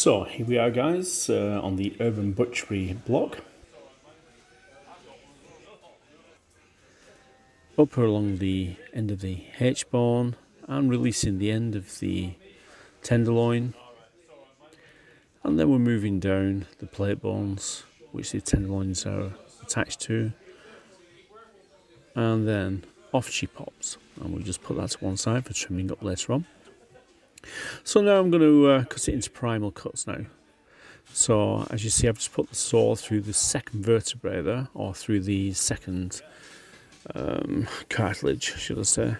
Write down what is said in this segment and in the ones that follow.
So here we are, guys, on the Urban Butchery blog. Up along the end of the H-bone and releasing the end of the tenderloin. And then we're moving down the plate bones, which the tenderloins are attached to. And then off she pops. And we'll just put that to one side for trimming up later on. So now I'm going to cut it into primal cuts now. So as you see, I've just put the saw through the second vertebrae there, or through the second cartilage, should I say.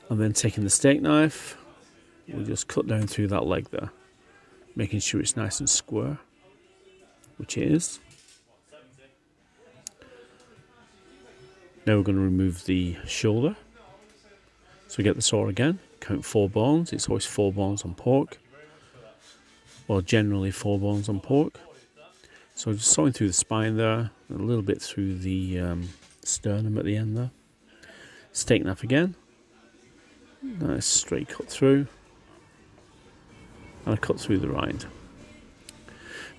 And then taking the steak knife, we'll just cut down through that leg there, making sure it's nice and square, which it is. Now we're going to remove the shoulder. So we get the saw again, count 4 bones. It's always 4 bones on pork. Well, generally 4 bones on pork. So just sawing through the spine there, a little bit through the sternum at the end there. Steak knife again. Nice straight cut through. And a cut through the rind.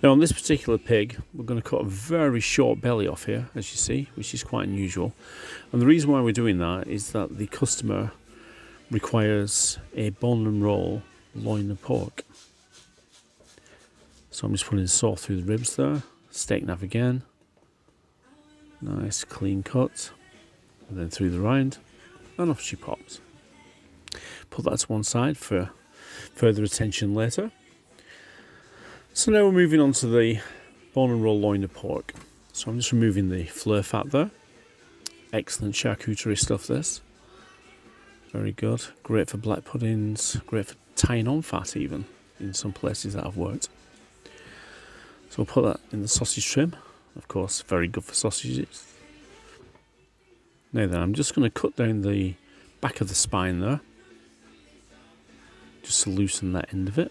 Now on this particular pig, we're going to cut a very short belly off here, as you see, which is quite unusual. And the reason why we're doing that is that the customer requires a bone and roll loin of pork. So I'm just putting the saw through the ribs there, steak knife again, nice clean cut, and then through the rind, and off she pops. Put that to one side for further attention later. So now we're moving on to the bone and roll loin of pork. So I'm just removing the fleur fat there. Excellent charcuterie stuff this. Very good. Great for black puddings, great for tying on fat even, in some places that I've worked. So we'll put that in the sausage trim. Of course, very good for sausages. Now then, I'm just going to cut down the back of the spine there, just to loosen that end of it.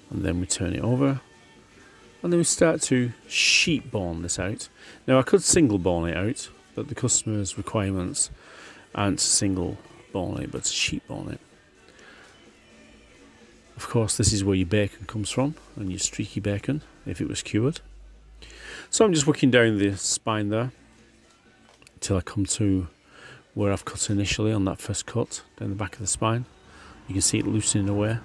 And then we turn it over. And then we start to sheep bone this out. Now I could single bone it out, but the customer's requirements aren't to single bone it, but to sheep bone it. Of course, this is where your bacon comes from, and your streaky bacon, if it was cured. So I'm just working down the spine there, until I come to where I've cut initially on that first cut, down the back of the spine. You can see it loosening away.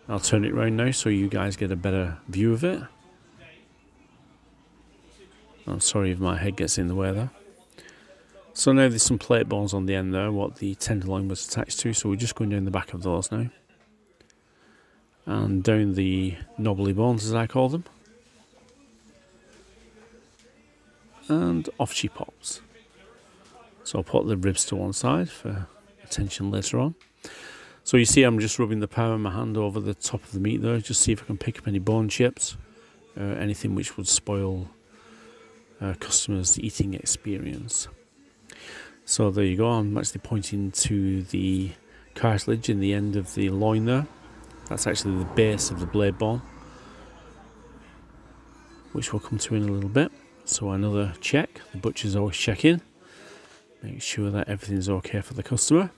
I'll turn it around now so you guys get a better view of it. I'm sorry if my head gets in the way there. So now there's some plate bones on the end there, what the tenderloin was attached to, so we're just going down the back of those now. And down the knobbly bones, as I call them. And off she pops. So I'll put the ribs to one side for attention later on. So you see I'm just rubbing the palm of my hand over the top of the meat there, just see if I can pick up any bone chips, anything which would spoil customers' eating experience. So there you go, I'm actually pointing to the cartilage in the end of the loin there. That's actually the base of the blade bone, which we'll come to in a little bit. So another check, the butcher's always check in, make sure that everything's okay for the customer.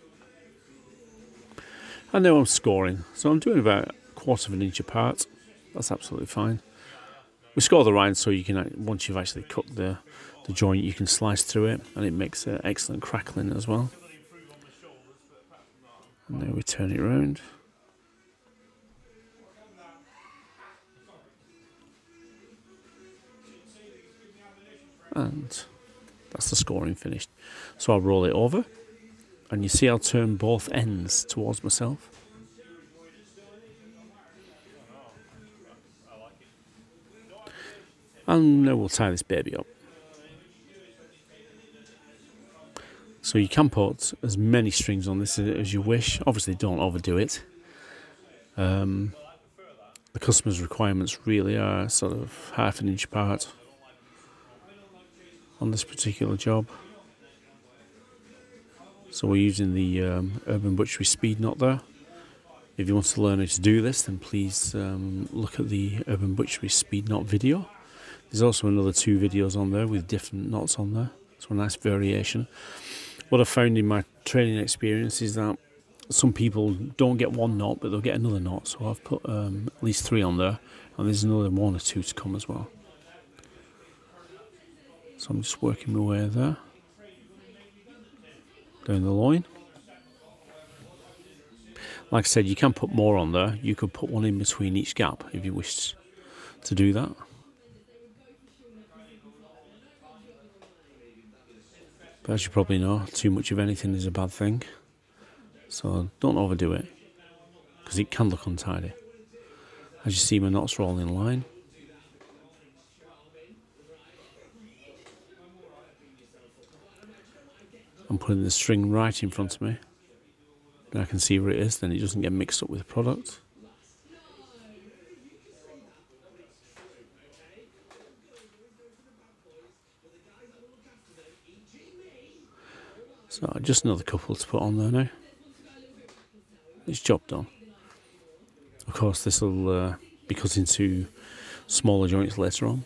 And now I'm scoring, so I'm doing about 1/4 of an inch apart. That's absolutely fine. We score the rind so you can, once you've actually cooked the joint, you can slice through it, and it makes excellent crackling as well. And now we turn it around. And that's the scoring finished. So I'll roll it over. And you see I'll turn both ends towards myself. And now we'll tie this baby up. So you can put as many strings on this as you wish. Obviously don't overdo it. The customer's requirements really are sort of 1/2 an inch apart on this particular job. So we're using the Urban Butchery speed knot there. If you want to learn how to do this, then please look at the Urban Butchery speed knot video. There's also another 2 videos on there with different knots on there, so a nice variation. What I've found in my training experience is that some people don't get one knot, but they'll get another knot. So I've put at least 3 on there, and there's another 1 or 2 to come as well. So I'm just working my way there, down the loin. Like I said, you can put more on there. You could put 1 in between each gap if you wished to do that. But as you probably know, too much of anything is a bad thing. So don't overdo it, because it can look untidy. As you see, my knots are all in line. I'm putting the string right in front of me. Then I can see where it is, then it doesn't get mixed up with the product. So just another couple to put on there now. It's job done. Of course, this will be cut into smaller joints later on.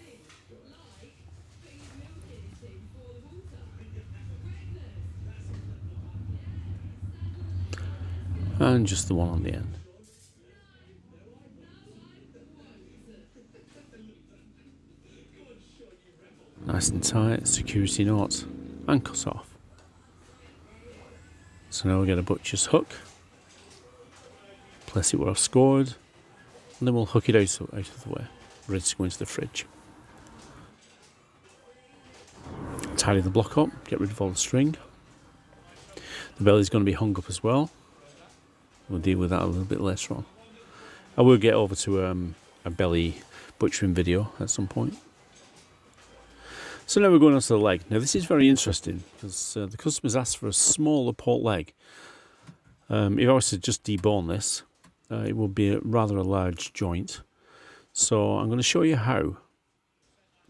And just the one on the end. Nice and tight, security knot, and cut off. So now we'll get a butcher's hook, place it where I've scored, and then we'll hook it out of the way, ready to go into the fridge. Tidy the block up, get rid of all the string. The belly's going to be hung up as well. We'll deal with that a little bit later on. I will get over to a belly butchering video at some point. So now we're going on to the leg. Now this is very interesting because the customers asked for a smaller pork leg. If I was to just debone this, it would be rather a large joint. So I'm going to show you how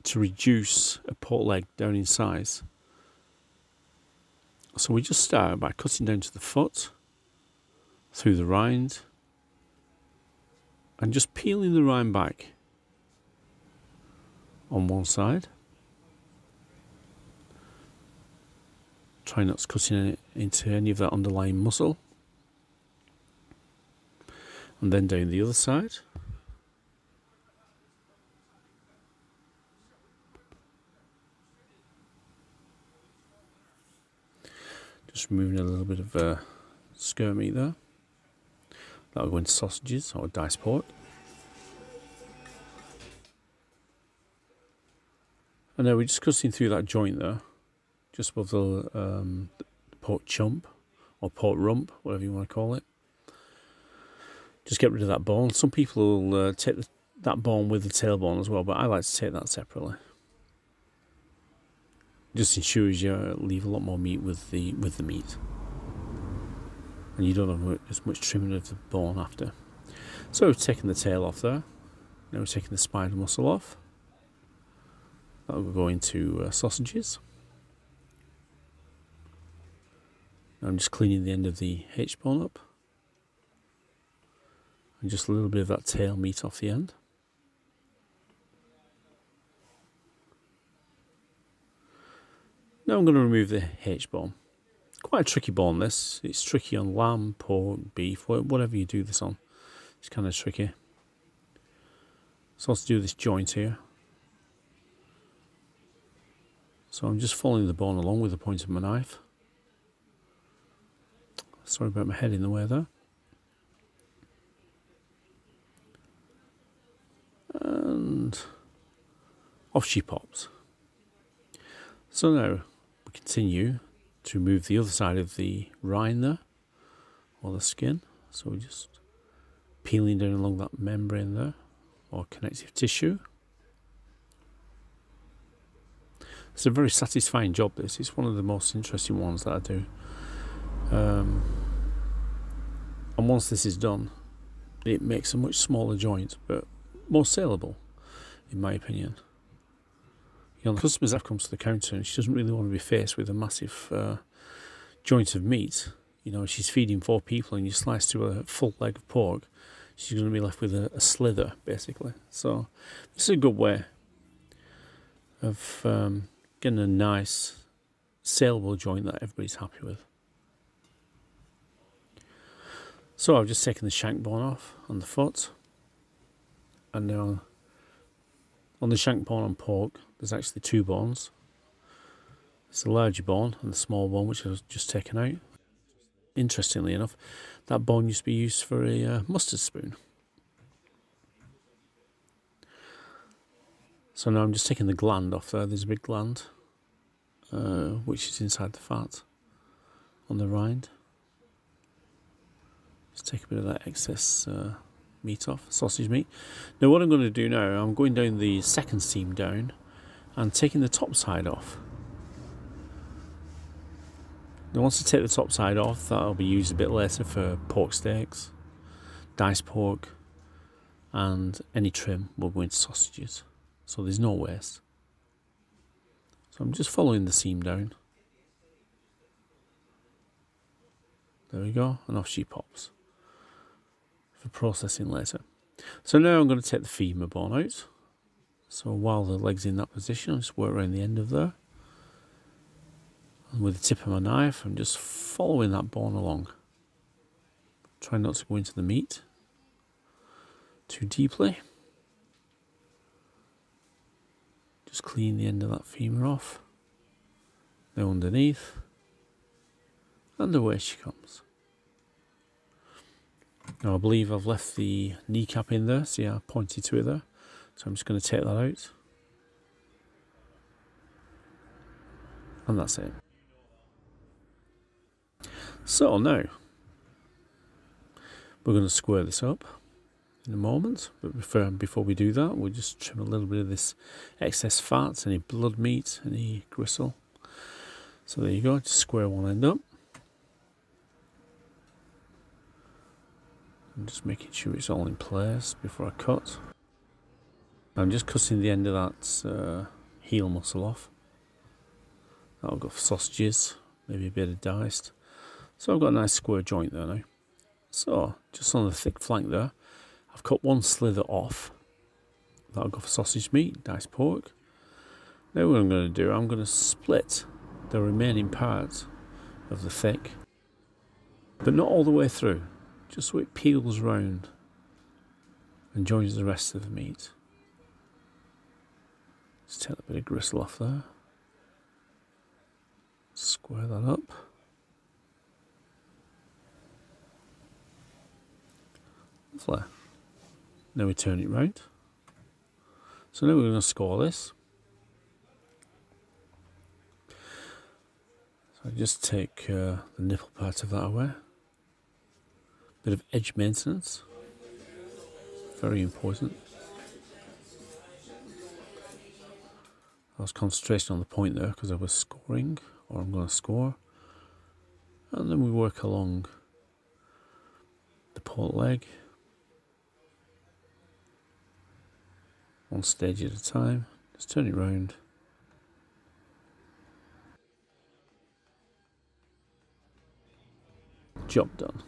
to reduce a pork leg down in size. So we just start by cutting down to the foot, through the rind, and just peeling the rind back on one side. Try not to cut into any of that underlying muscle. And then down the other side. Just removing a little bit of skirt meat there. That'll go into sausages or diced pork. And now we're just cutting through that joint there, just above the pork chump or pork rump, whatever you want to call it. Just get rid of that bone. Some people will take that bone with the tailbone as well, but I like to take that separately. Just ensures you leave a lot more meat with the meat, and you don't have as much trimming of the bone after. So we've taken the tail off there. Now we're taking the spinal muscle off. That will go into sausages. Now I'm just cleaning the end of the H-bone up, and just a little bit of that tail meat off the end. Now I'm going to remove the H-bone. Quite a tricky bone this. It's tricky on lamb, pork, beef, whatever you do this on. It's kind of tricky. So let's do this joint here. So I'm just following the bone along with the point of my knife. Sorry about my head in the way there. And off she pops. So now we continue to remove the other side of the rhine there, or the skin. So we're just peeling down along that membrane there, or connective tissue. It's a very satisfying job this. It's one of the most interesting ones that I do. And once this is done, it makes a much smaller joint, but more saleable, in my opinion. You know, the customers have come to the counter and she doesn't really want to be faced with a massive joint of meat. You know, she's feeding 4 people and you slice through a full leg of pork, she's going to be left with a slither, basically. So this is a good way of getting a nice saleable joint that everybody's happy with. So I've just taken the shank bone off on the foot, and now on the shank bone on pork there's actually two bones. It's the larger bone and the small bone, which I've just taken out. Interestingly enough, that bone used to be used for a mustard spoon. So now I'm just taking the gland off there. There's a big gland, which is inside the fat on the rind. Just take a bit of that excess meat off, sausage meat. Now what I'm going to do now, I'm going down the second seam down and taking the top side off. Now once I take the top side off, that'll be used a bit later for pork steaks, diced pork, and any trim will go into sausages. So there's no waste. So I'm just following the seam down. There we go, and off she pops for processing later. So now I'm going to take the femur bone out. So while the leg's in that position, I'll just work around the end of there. And with the tip of my knife, I'm just following that bone along. Try not to go into the meat too deeply. Just clean the end of that femur off. Now underneath. And away she comes. Now I believe I've left the kneecap in there. See, I pointed to it there. So I'm just going to take that out. And that's it. So now, we're going to square this up in a moment, but before we do that, we'll just trim a little bit of this excess fat, any blood meat, any gristle. So there you go, just square one end up. I'm just making sure it's all in place before I cut. I'm just cutting the end of that heel muscle off. That'll go for sausages, maybe a bit of diced. So I've got a nice square joint there now. So, just on the thick flank there, I've cut one slither off. That'll go for sausage meat, diced pork. Now what I'm going to do, I'm going to split the remaining part of the thick, but not all the way through, just so it peels round and joins the rest of the meat. Just take a bit of gristle off there. Square that up. Lovely. Now we turn it round. So now we're going to score this. So I just take the nipple part of that away. Bit of edge maintenance. Very important. I was concentrating on the point there because I was scoring, or I'm going to score. And then we work along the port leg. One stage at a time. Just turn it round. Job done.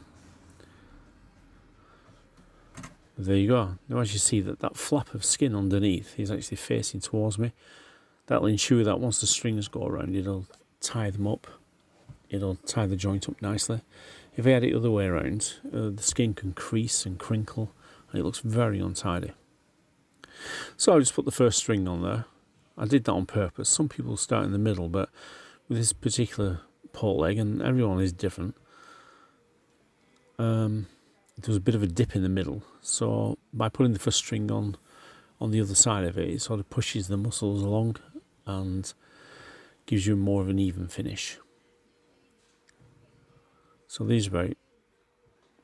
There you go. Now as you see that flap of skin underneath is actually facing towards me. That'll ensure that once the strings go around, it'll tie them up. It'll tie the joint up nicely. If I had it the other way around, the skin can crease and crinkle, and it looks very untidy. So I just put the first string on there. I did that on purpose. Some people start in the middle, but with this particular port leg, and everyone is different, there was a bit of a dip in the middle. So by putting the first string on the other side of it, it sort of pushes the muscles along and gives you more of an even finish. So these are about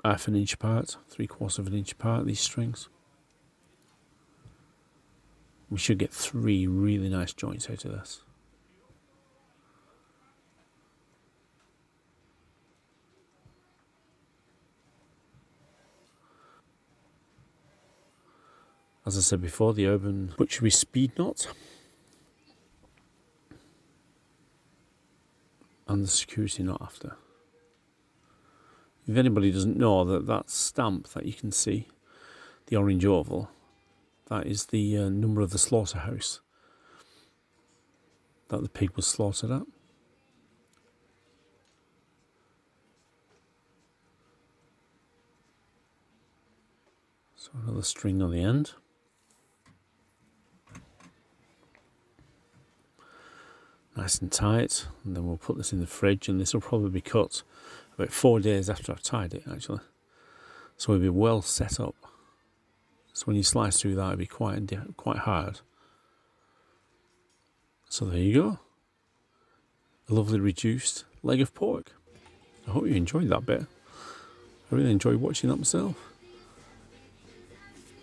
half an inch apart, 3/4 of an inch apart, these strings. We should get 3 really nice joints out of this. As I said before, the Urban Butchery speed knot and the security knot after. If anybody doesn't know, that stamp that you can see, the orange oval, that is the number of the slaughterhouse that the pig was slaughtered at. So another string on the end. Nice and tight, and then we'll put this in the fridge, and this will probably be cut about 4 days after I've tied it, actually. So it'll be well set up. So when you slice through that, it'll be quite hard. So there you go. A lovely reduced leg of pork. I hope you enjoyed that bit. I really enjoyed watching that myself.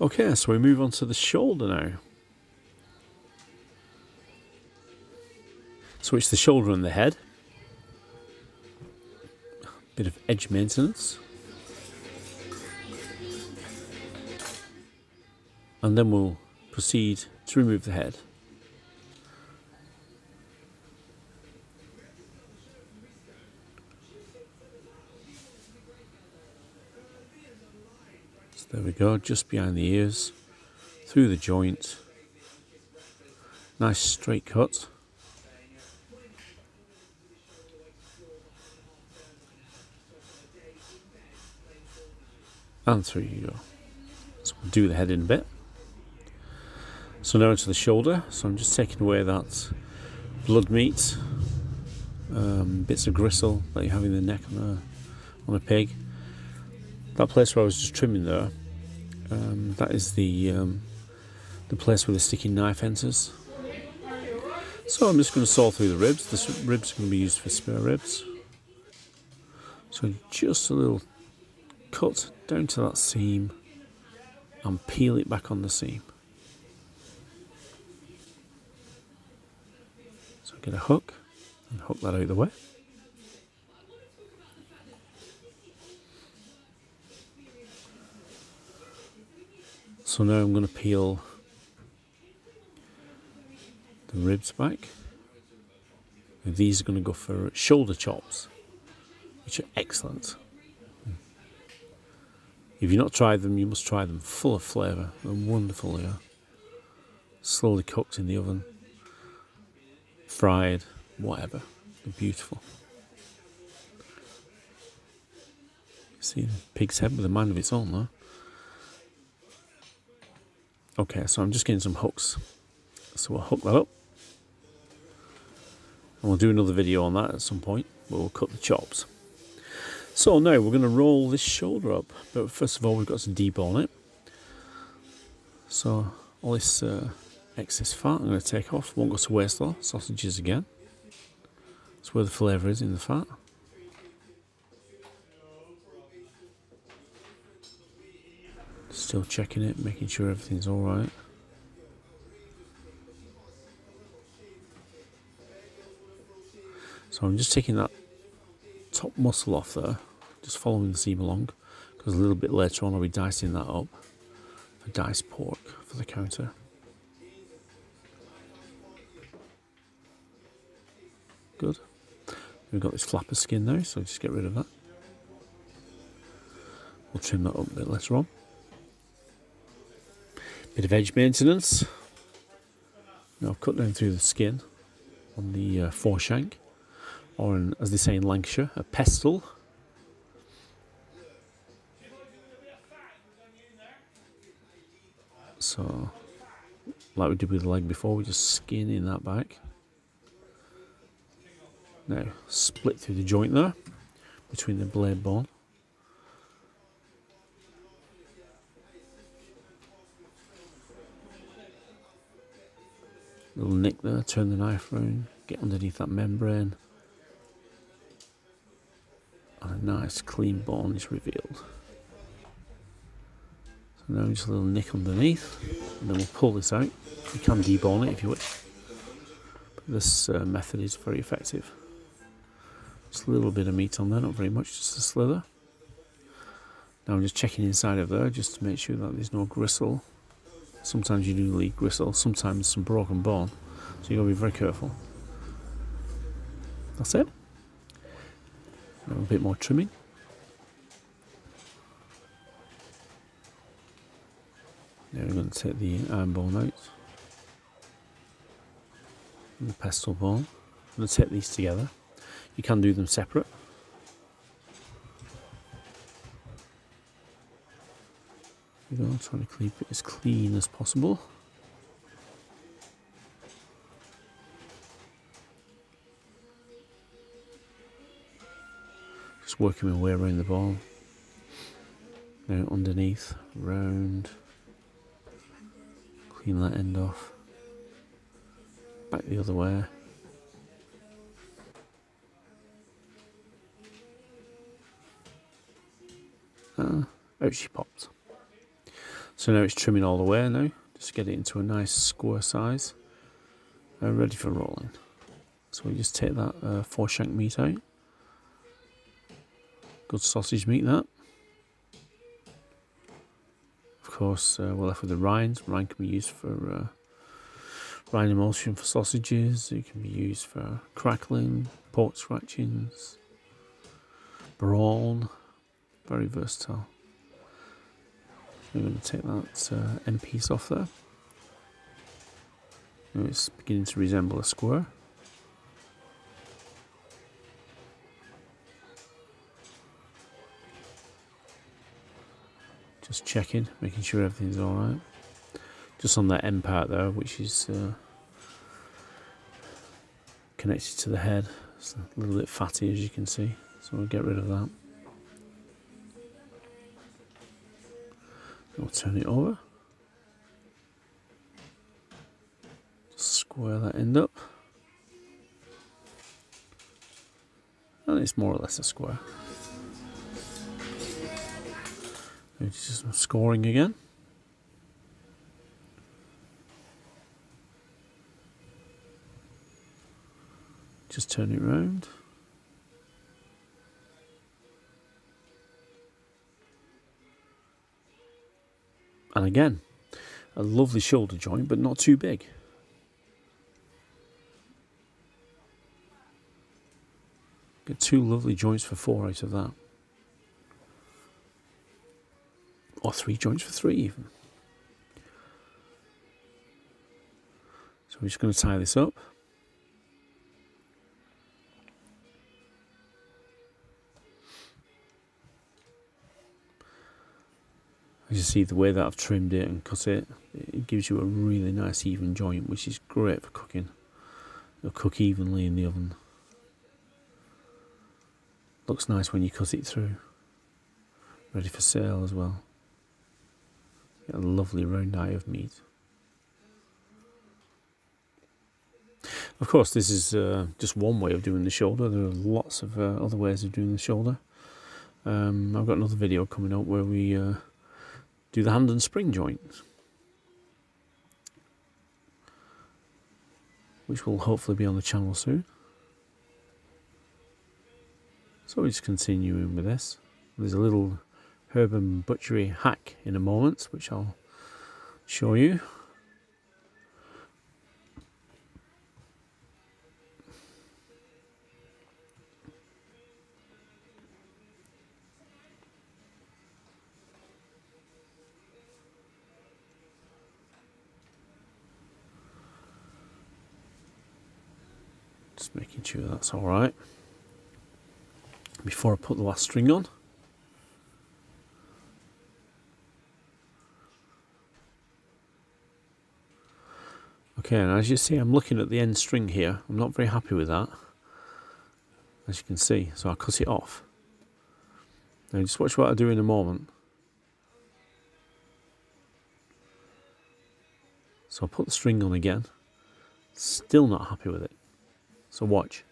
Okay, so we move on to the shoulder now. Switch the shoulder and the head. Bit of edge maintenance. And then we'll proceed to remove the head. So there we go, just behind the ears, through the joint. Nice straight cut. And through you go. So we'll do the head in a bit. So now into the shoulder. So I'm just taking away that blood meat, bits of gristle that you have in the neck on a pig. That place where I was just trimming there, that is the place where the sticking knife enters. So I'm just going to saw through the ribs. The ribs are going to be used for spare ribs. So just a little cut down to that seam and peel it back on the seam. So get a hook and hook that out of the way. So now I'm going to peel the ribs back. And these are going to go for shoulder chops, which are excellent. If you've not tried them, you must try them. Full of flavour. They're wonderful, yeah. Slowly cooked in the oven. Fried, whatever. They're beautiful. You see the pig's head with a mind of its own, though. Okay, so I'm just getting some hooks. So we'll hook that up. And we'll do another video on that at some point, where we'll cut the chops. So now we're going to roll this shoulder up, but first of all we've got to debone it. So all this excess fat I'm going to take off, won't go to waste though. Sausages again. That's where the flavour is, in the fat. Still checking it, making sure everything's alright. So I'm just taking that top muscle off there, just following the seam along, because a little bit later on I'll be dicing that up for diced pork for the counter. Good. We've got this flapper skin now, so just get rid of that. We'll trim that up a bit later on. Bit of edge maintenance. Now I've cut down through the skin on the fore shank, or as they say in Lancashire, a pestle. So, like we did with the leg before, we're just skinning that back. Now, split through the joint there, between the blade bone. Little nick there, turn the knife round, get underneath that membrane. And a nice clean bone is revealed. So now just a little nick underneath, and then we'll pull this out. You can debone it if you wish, but this method is very effective. Just a little bit of meat on there, not very much, just a slither. Now I'm just checking inside of there just to make sure that there's no gristle. Sometimes you do leave gristle, sometimes some broken bone, so you've got to be very careful. That's it. Now a bit more trimming. Now we're going to take the arm bone out and the pestle bone. I'm going to take these together. You can do them separate. we go, trying to keep it as clean as possible. Just working my way around the ball. Now underneath, round, clean that end off, back the other way. Out she popped. So now it's trimming all the way now, just get it into a nice square size, ready for rolling. So we just take that fore shank meat out. Good sausage meat that. Of course, we're left with the rinds. Rhine can be used for rhine emulsion for sausages. It can be used for crackling, pork scratchings, brawn. Very versatile. I'm going to take that end piece off there. Now it's beginning to resemble a square. Just checking, making sure everything's alright. Just on that end part there, which is connected to the head. It's a little bit fatty, as you can see, so we'll get rid of that. We'll turn it over. Just square that end up. And it's more or less a square. Just some scoring again. Just turn it round. And again, a lovely shoulder joint, but not too big. Get 2 lovely joints for 4 out of that. Or 3 joints for 3 even. So we're just going to tie this up. As you see, the way that I've trimmed it and cut it, it gives you a really nice even joint, which is great for cooking. It'll cook evenly in the oven. Looks nice when you cut it through. Ready for sale as well. Get a lovely round eye of meat. Of course, this is just one way of doing the shoulder. There are lots of other ways of doing the shoulder. I've got another video coming up where we do the hand and spring joints, which will hopefully be on the channel soon. So we're just continuing with this. There's a little Urban Butchery hack in a moment, which I'll show you. Just making sure that's all right before I put the last string on. Okay, and as you see, I'm looking at the end string here. I'm not very happy with that, as you can see, so I cut it off. Now just watch what I do in a moment. So I'll put the string on again. Still not happy with it. So watch.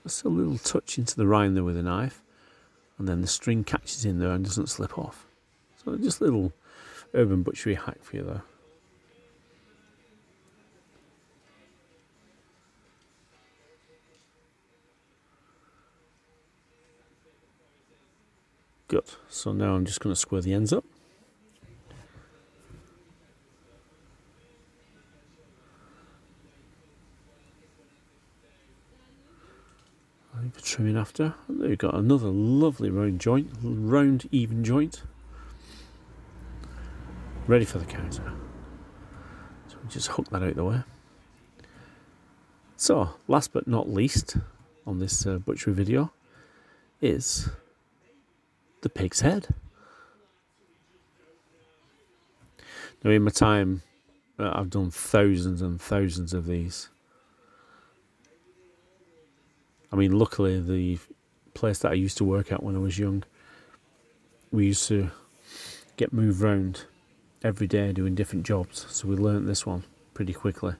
Just a little touch into the rhine there with a knife, and then the string catches in there and doesn't slip off. So just a little Urban Butchery hack for you there. Good. So now I'm just going to square the ends up. For trimming after. And there you've got another lovely round joint, round even joint, ready for the counter. So we just hook that out the way. So last but not least on this butchery video is the pig's head. Now, in my time, I've done thousands and thousands of these. I mean, luckily, the place that I used to work at when I was young, we used to get moved around every day doing different jobs, so we learnt this one pretty quickly.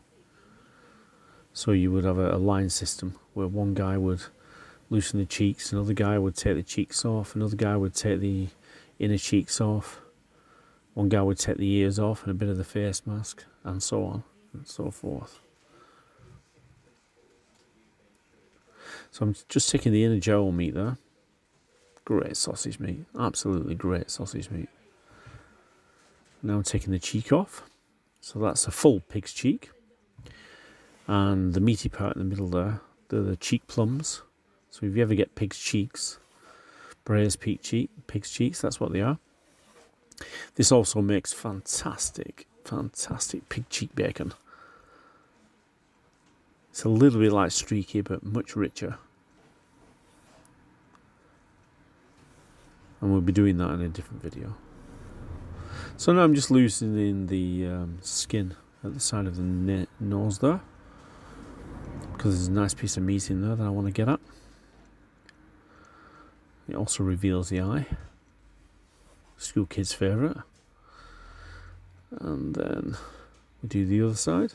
So you would have a line system where one guy would loosen the cheeks, another guy would take the cheeks off, another guy would take the inner cheeks off, one guy would take the ears off and a bit of the face mask, and so on and so forth. So I'm just taking the inner jowl meat there. Great sausage meat, absolutely great sausage meat. Now I'm taking the cheek off, so that's a full pig's cheek, and the meaty part in the middle there, they're the cheek plums. So if you ever get pig's cheeks, braised pig's cheeks, that's what they are. This also makes fantastic pig cheek bacon. It's a little bit like streaky, but much richer. And we'll be doing that in a different video. So now I'm just loosening the skin at the side of the nose there, because there's a nice piece of meat in there that I want to get at. It also reveals the eye. School kids' favourite. And then we do the other side.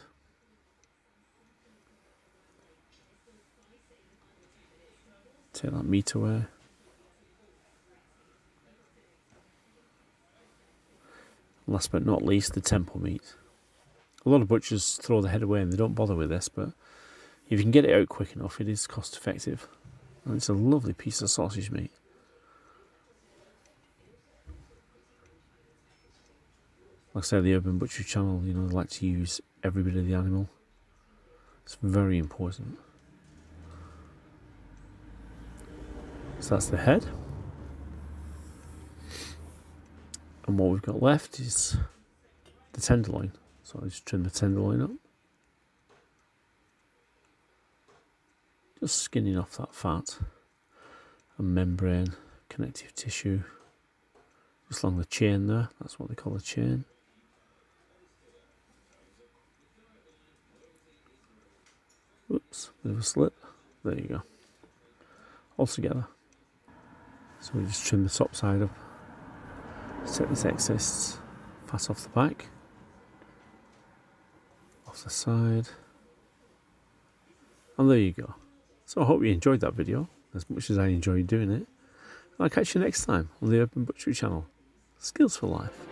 Take that meat away. Last but not least, the temple meat. A lot of butchers throw the head away and they don't bother with this, but if you can get it out quick enough, it is cost effective. And it's a lovely piece of sausage meat. Like I said, the Urban Butchery Channel, you know, they like to use every bit of the animal. It's very important. So that's the head. And what we've got left is the tenderloin. So I just trim the tenderloin up. Just skinning off that fat and membrane, connective tissue, just along the chain there. That's what they call the chain. Oops, bit of a slip. There you go. All together. So we just trim the top side up. Take this excess fat off the back, off the side, and there you go. So I hope you enjoyed that video as much as I enjoyed doing it. I'll catch you next time on the Urban Butchery Channel. Skills for life.